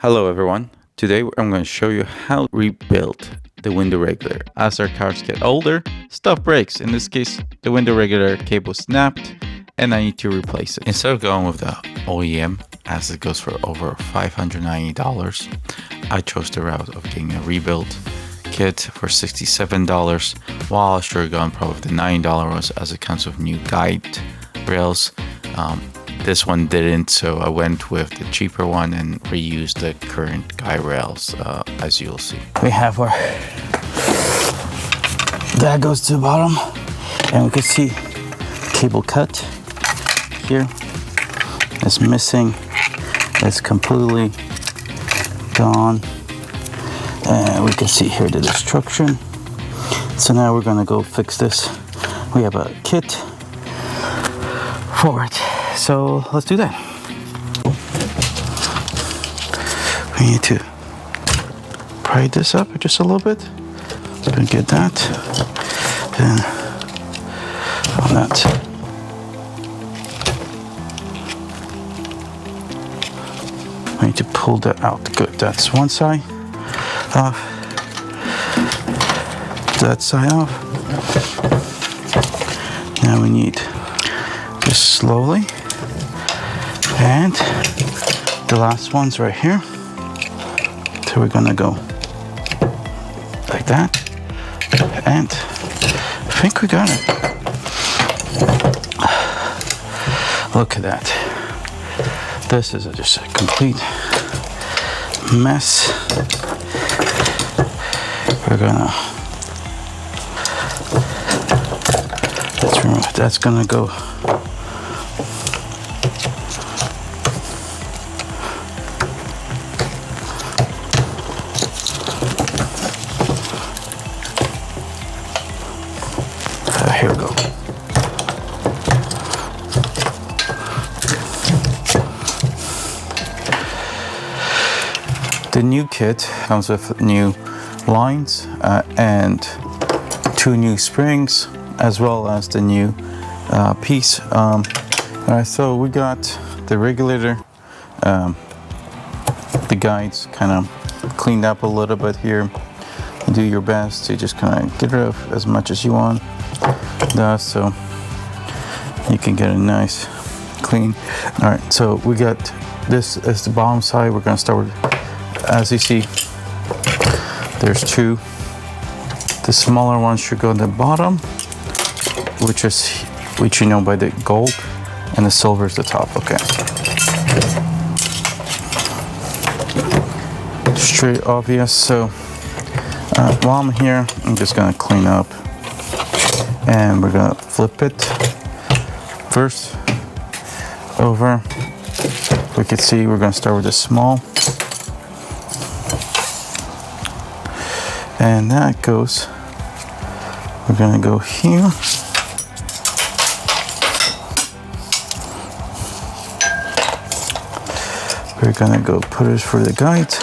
Hello everyone, today I'm going to show you how to rebuild the window regulator. As our cars get older, stuff breaks. In this case, the window regulator cable snapped and I need to replace it. Instead of going with the OEM, as it goes for over $590, I chose the route of getting a rebuild kit for $67, while I should have gone probably with the $9 ones as it comes with new guide rails. This one didn't, so I went with the cheaper one and reused the current guide rails, as you'll see. We have our, that goes to the bottom, and we can see cable cut here. It's missing, it's completely gone, and we can see here the destruction. So now we're gonna go fix this. We have a kit for it. So let's do that. We need to pry this up just a little bit. And get that. And on that. We need to pull that out. Good. That's one side off. That side off. Now we need just slowly. And the last one's right here. So we're gonna go like that. And I think we got it. Look at that. This is just a complete mess. We're gonna, let's remove, that's gonna go. Here we go. The new kit comes with new lines and 2 new springs, as well as the new piece. Alright, so we got the regulator, the guides kind of cleaned up a little bit here. Do your best to just kind of get rid of as much as you want. So you can get a nice clean. All right, so we got this as the bottom side. We're going to start with, as you see, there's 2. The smaller one should go at the bottom, which you know by the gold, and the silver is the top. Okay. Straight obvious. So while I'm here, I'm just going to clean up. And we're gonna flip it first over. We can see we're gonna start with the small, and that goes, we're gonna go here. We're gonna go put it for the guide.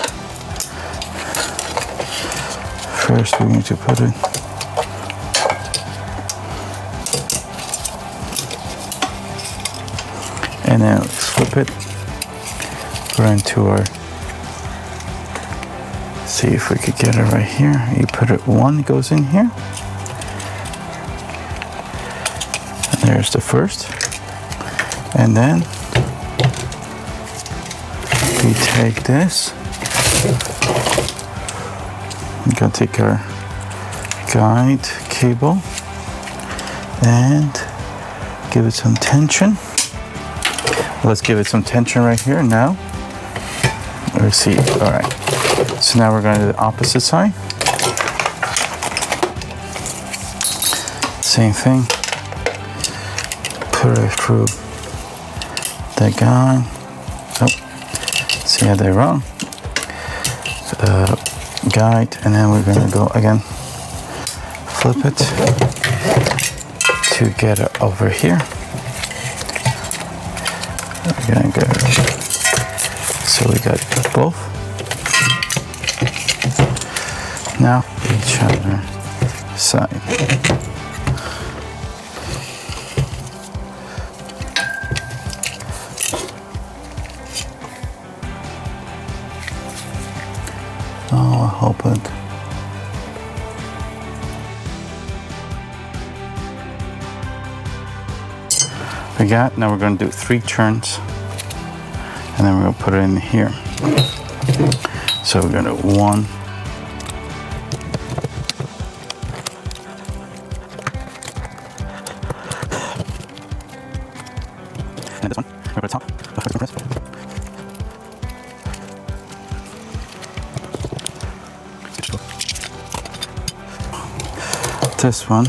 First we need to put it and then flip it. We're into our, see if we could get it right here. You put it, one goes in here. And there's the first. And then we take this. We're gonna take our guide cable and give it some tension. Let's give it some tension right here now. Let's see. All right. So now we're going to the opposite side. Same thing. Put it through the guide. Oh, see, I did wrong. Guide, and then we're going to go again. Flip it to get it over here. We're gonna go, so we got both. Now each other side. Oh, I hope it. We got, now we're going to do 3 turns, and then we're going to put it in here. So we're going to do 1, and this one, over the top. This one.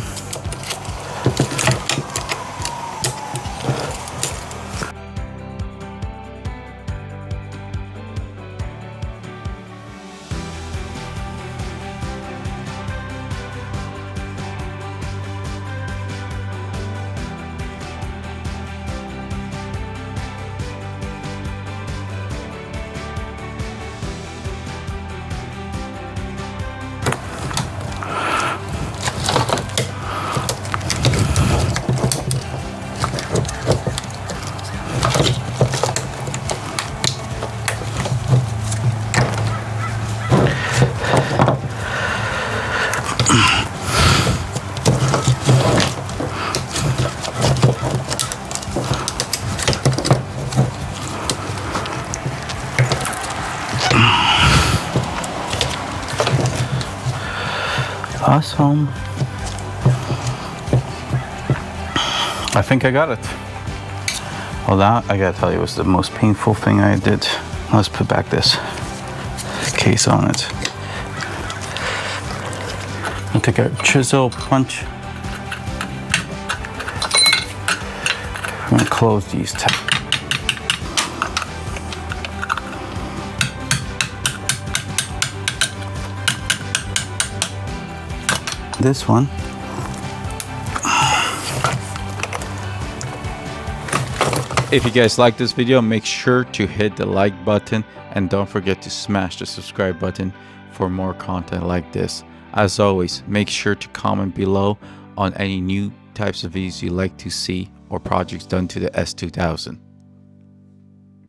Awesome. I think I got it. Well, that, I gotta tell you, was the most painful thing I did. Let's put back this case on it. I'll take a chisel punch. I'm gonna close these tabs. This one. If you guys like this video, make sure to hit the like button and don't forget to smash the subscribe button for more content like this. As always, make sure to comment below on any new types of videos you'd like to see or projects done to the S2000.